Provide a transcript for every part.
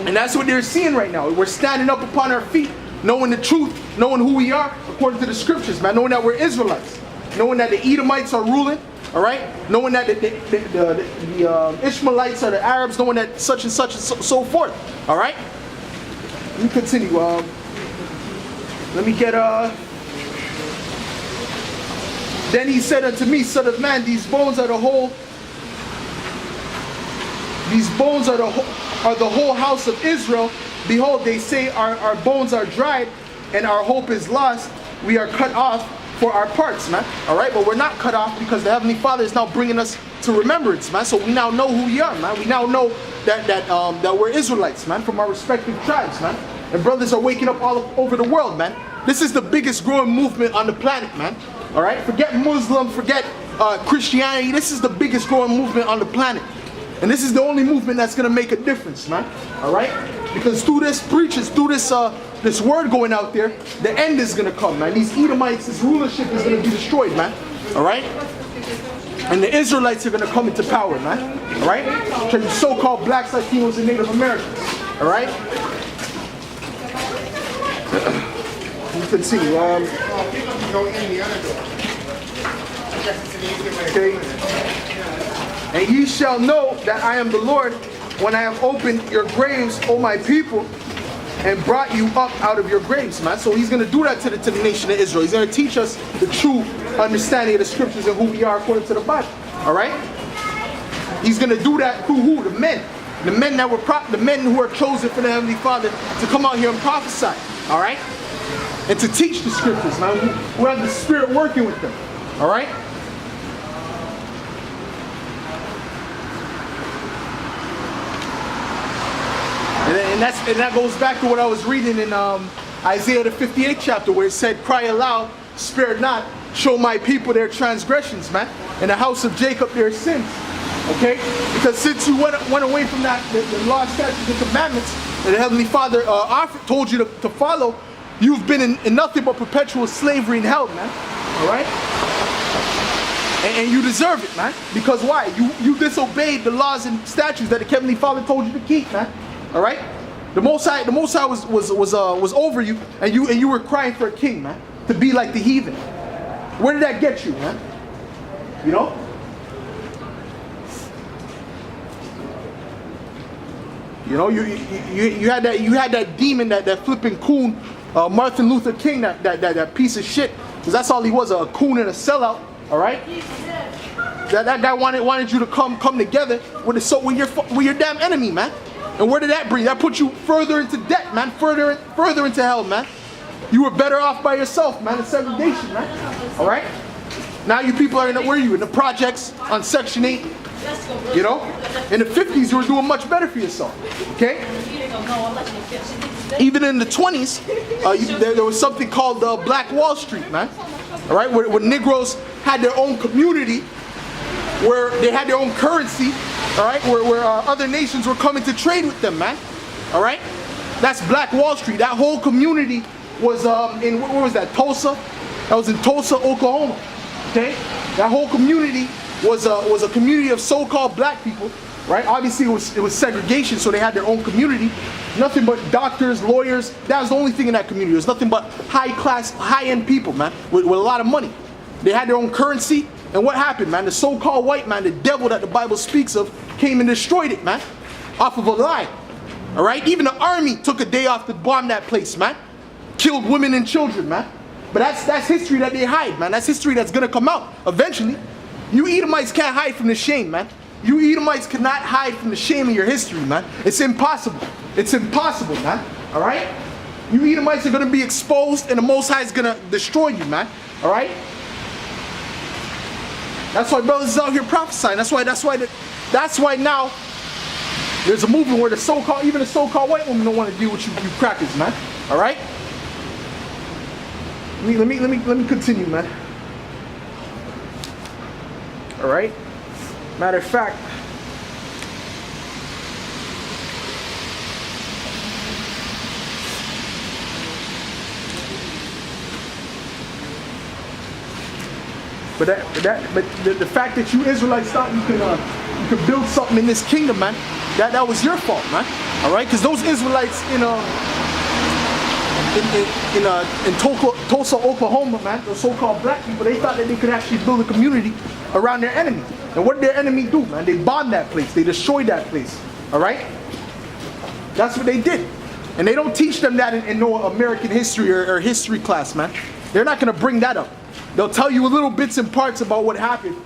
And that's what they're seeing right now. We're standing up upon our feet, knowing the truth, knowing who we are according to the scriptures, man. Knowing that we're Israelites, knowing that the Edomites are ruling, all right? Knowing that the Ishmaelites are the Arabs, knowing that such and such and so forth, all right? Let me continue. Let me get Then he said unto me, Son of man, these bones are the whole house of Israel. Behold, they say our bones are dried and our hope is lost. We are cut off for our parts, man. All right, but we're not cut off because the Heavenly Father is now bringing us to remembrance, man. So we now know who we are, man. We now know that we're Israelites, man, from our respective tribes, man. And brothers are waking up all over the world, man. This is the biggest growing movement on the planet, man. All right, forget Muslim, forget Christianity. This is the biggest growing movement on the planet. And this is the only movement that's going to make a difference, man. All right? Because through this preachers, through this word going out there, the end is going to come, man. These Edomites, this rulership is going to be destroyed, man. All right? And the Israelites are going to come into power, man. All right? The so-called blacks, Latinos, and Native Americans. All right? You can see. Okay. And ye shall know that I am the Lord when I have opened your graves, O my people, and brought you up out of your graves, man. So he's going to do that to the nation of Israel. He's going to teach us the true understanding of the scriptures and who we are according to the Bible. All right? He's going to do that through who? The men. The men that were the men who are chosen for the Heavenly Father to come out here and prophesy. All right? And to teach the scriptures, man. Who have the Spirit working with them. All right? And that goes back to what I was reading in Isaiah the 58th chapter, where it said, cry aloud, spare not, show my people their transgressions, man, and the house of Jacob their sins. Okay? Because since you went away from that, the law, statutes, and commandments that the Heavenly Father told you to follow, you've been in nothing but perpetual slavery in hell, man. All right? And you deserve it, man. Because why? You disobeyed the laws and statutes that the Heavenly Father told you to keep, man. All right? The Most High was over you, and you were crying for a king, man, to be like the heathen. Where did that get you, man? You know? You know, you had that demon, that flipping coon, Martin Luther King, that piece of shit, because that's all he was, a coon and a sellout. All right? That guy wanted you to come together with your damn enemy, man. And where did that bring? That put you further into debt, man. Further into hell, man. You were better off by yourself, man. In segregation, man. All right? Now you people are where are you? In the projects on Section 8. You know? In the 50s, you were doing much better for yourself. Okay? Even in the 20s, there was something called Black Wall Street, man. All right? Where Negroes had their own community, where they had their own currency, all right, where other nations were coming to trade with them, man. All right, that's Black Wall Street. That whole community was in where was that? Tulsa. That was in Tulsa, Oklahoma. Okay, that whole community was a community of so-called black people, right? Obviously, it was segregation, so they had their own community. Nothing but doctors, lawyers. That was the only thing in that community. It was nothing but high-class, high-end people, man, with a lot of money. They had their own currency. And what happened, man? The so-called white man, the devil that the Bible speaks of, came and destroyed it, man. Off of a lie. All right? Even the army took a day off to bomb that place, man. Killed women and children, man. But that's history that they hide, man. That's history that's going to come out eventually. You Edomites can't hide from the shame, man. You Edomites cannot hide from the shame of your history, man. It's impossible. It's impossible, man. All right? You Edomites are going to be exposed, and the Most High is going to destroy you, man. All right? That's why brothers is out here prophesying. That's why now there's a movement where even the so-called white women don't want to deal with you crackers, man. All right? Let me continue, man. All right? Matter of fact, but the fact that you Israelites thought you can you could build something in this kingdom, man, that was your fault, man. All right, because those Israelites in Tulsa, Oklahoma, man, the so-called black people, they thought that they could actually build a community around their enemy. And what did their enemy do, man? They bombed that place. They destroyed that place. All right? That's what they did. And they don't teach them that in no American history or history class, man. They're not going to bring that up. They'll tell you little bits and parts about what happened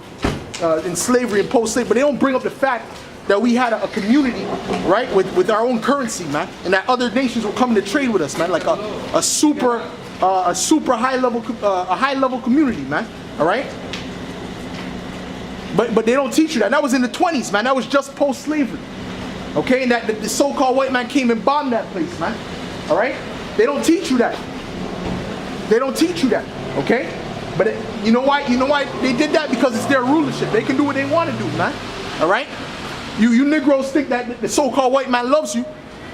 in slavery and post-slavery, but they don't bring up the fact that we had a community, right, with our own currency, man, and that other nations were coming to trade with us, man, like a super high level community, man. All right. But they don't teach you that. And that was in the 20s, man. That was just post-slavery. Okay, and that the so-called white man came and bombed that place, man. All right. They don't teach you that. They don't teach you that. Okay. But you know why? You know why they did that? Because it's their rulership. They can do what they want to do, man. All right. You Negroes think that the so-called white man loves you,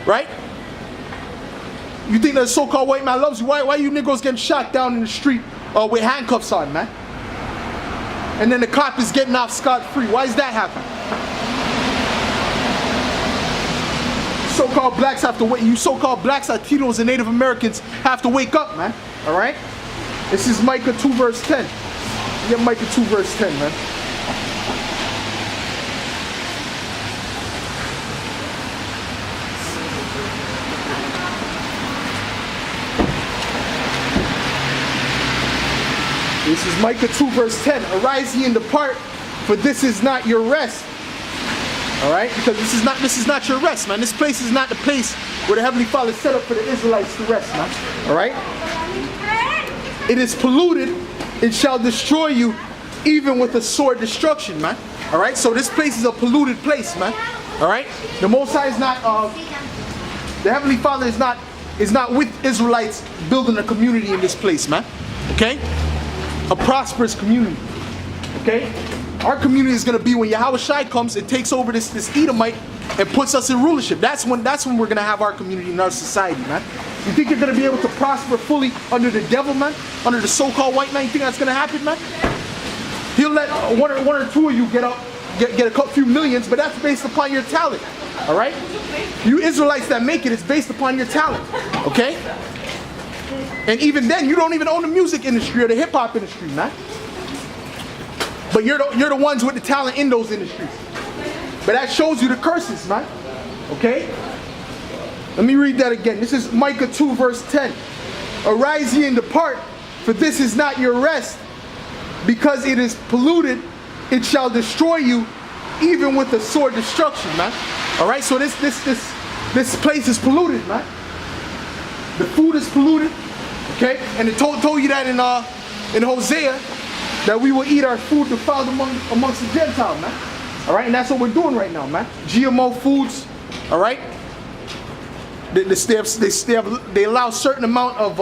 right? You think that the so-called white man loves you? Why you Negroes getting shot down in the street with handcuffs on, man? And then the cop is getting off scot-free. Why is that happening? So-called blacks have to wait. You so-called blacks, Latinos, and Native Americans have to wake up, man. All right? This is Micah 2 verse 10. Get Micah 2 verse 10, man. This is Micah 2 verse 10. Arise ye and depart, for this is not your rest. Alright? Because this is not your rest, man. This place is not the place where the Heavenly Father set up for the Israelites to rest, man. Alright? It is polluted, it shall destroy you, even with a sword destruction, man. Alright? So this place is a polluted place, man. Alright? The Most High is not the Heavenly Father is not with Israelites building a community in this place, man. Okay? A prosperous community. Okay? Our community is going to be when Yahweh Shai comes and takes over this Edomite and puts us in rulership. That's when we're going to have our community and our society, man. You think you're going to be able to prosper fully under the devil, man? Under the so-called white man? You think that's going to happen, man? He'll let one or two of you get a few millions, but that's based upon your talent. All right? You Israelites that make it, it's based upon your talent. Okay? And even then, you don't even own the music industry or the hip-hop industry, man. But you're the ones with the talent in those industries. But that shows you the curses, man. Okay? Let me read that again. This is Micah 2 verse 10. Arise ye and depart, for this is not your rest. Because it is polluted, it shall destroy you, even with a sword destruction, man. Alright, so this place is polluted, man. The food is polluted. Okay? And it told you that in Hosea, that we will eat our food defiled amongst the Gentiles, man. Alright? And that's what we're doing right now, man. GMO foods. Alright? They allow a certain amount of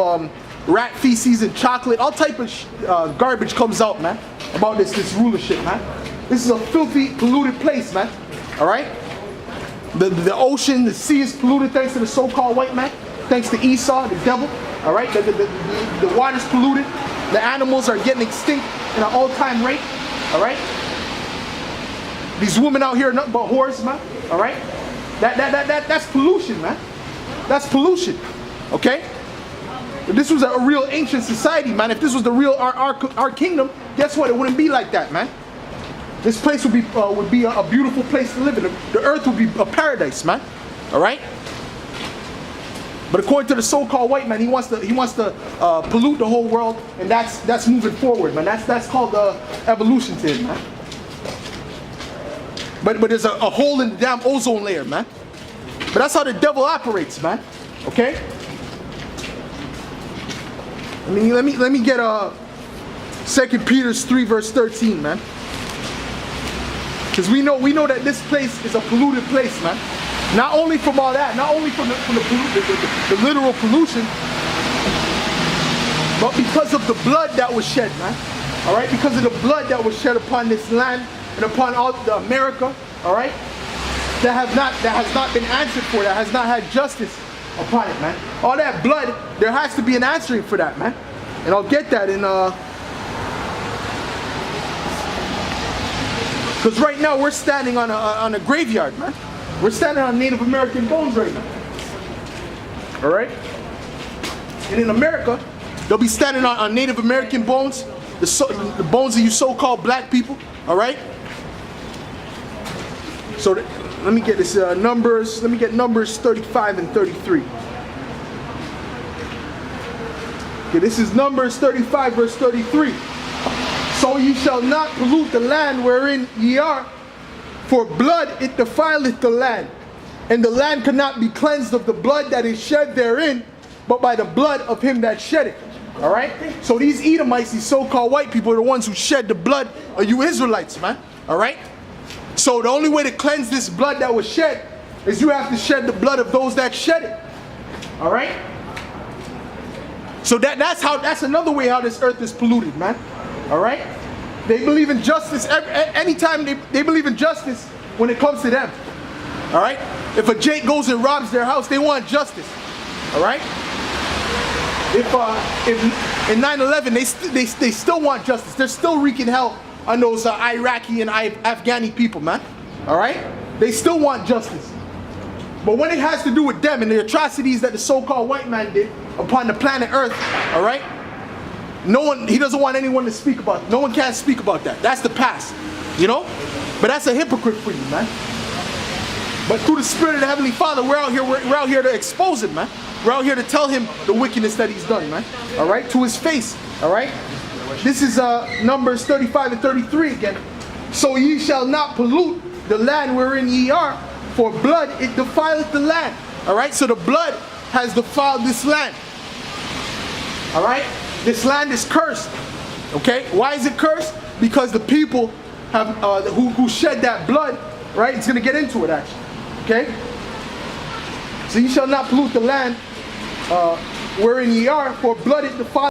rat feces and chocolate. All type of garbage comes out, man, about this rulership, man. This is a filthy, polluted place, man. Alright? The ocean, the sea is polluted thanks to the so-called white man. Thanks to Esau, the devil. Alright? The water's polluted. The animals are getting extinct in an all-time rate. Alright? These women out here are nothing but whores, man. Alright? That's pollution, man. That's pollution. Okay? If this was a real ancient society, man, if this was the real our kingdom, guess what? It wouldn't be like that, man. This place would be a beautiful place to live in. The earth would be a paradise, man. Alright? But according to the so-called white man, he wants to pollute the whole world, and that's moving forward, man. That's called evolution to him, man. But there's a hole in the damn ozone layer, man. But that's how the devil operates, man. Okay? I mean, let me get 2 Peter 3 verse 13, man. Because we know that this place is a polluted place, man. Not only from all that, not only from the literal pollution, but because of the blood that was shed, man. All right, because of the blood that was shed upon this land and upon all the America, all right, that has not been answered for, that has not had justice upon it, man. All that blood, there has to be an answering for that, man. And I'll get that in Because right now we're standing on a graveyard, man. We're standing on Native American bones right now. All right? And in America, they'll be standing on Native American bones, the bones of you so-called black people. All right? So let me get this Numbers. Let me get Numbers 35 and 33. Okay, this is Numbers 35 verse 33. So ye shall not pollute the land wherein ye are, for blood it defileth the land, and the land cannot be cleansed of the blood that is shed therein, but by the blood of him that shed it. All right? So these Edomites, these so-called white people, are the ones who shed the blood of you Israelites, man. All right? So the only way to cleanse this blood that was shed is you have to shed the blood of those that shed it. All right? So that's another way how this earth is polluted, man. All right? They believe in justice. Anytime they believe in justice when it comes to them. All right? If a Jake goes and robs their house, they want justice. All right? If in 9/11 they still want justice. They're still wreaking hell on those Iraqi and Afghani people, man. All right? They still want justice. But when it has to do with them and the atrocities that the so-called white man did upon the planet Earth, all right? He doesn't want anyone to speak about it. No one can speak about that. That's the past, you know? But that's a hypocrite for you, man. But through the Spirit of the Heavenly Father, we're out here to expose him, man. We're out here to tell him the wickedness that he's done, man. All right? To his face, all right? This is Numbers 35 and 33 again. So ye shall not pollute the land wherein ye are, for blood it defileth the land. All right? So the blood has defiled this land. All right? This land is cursed. Okay? Why is it cursed? Because the people have who shed that blood, right? It's going to get into it, actually. Okay? So ye shall not pollute the land wherein ye are, for blood it defileth.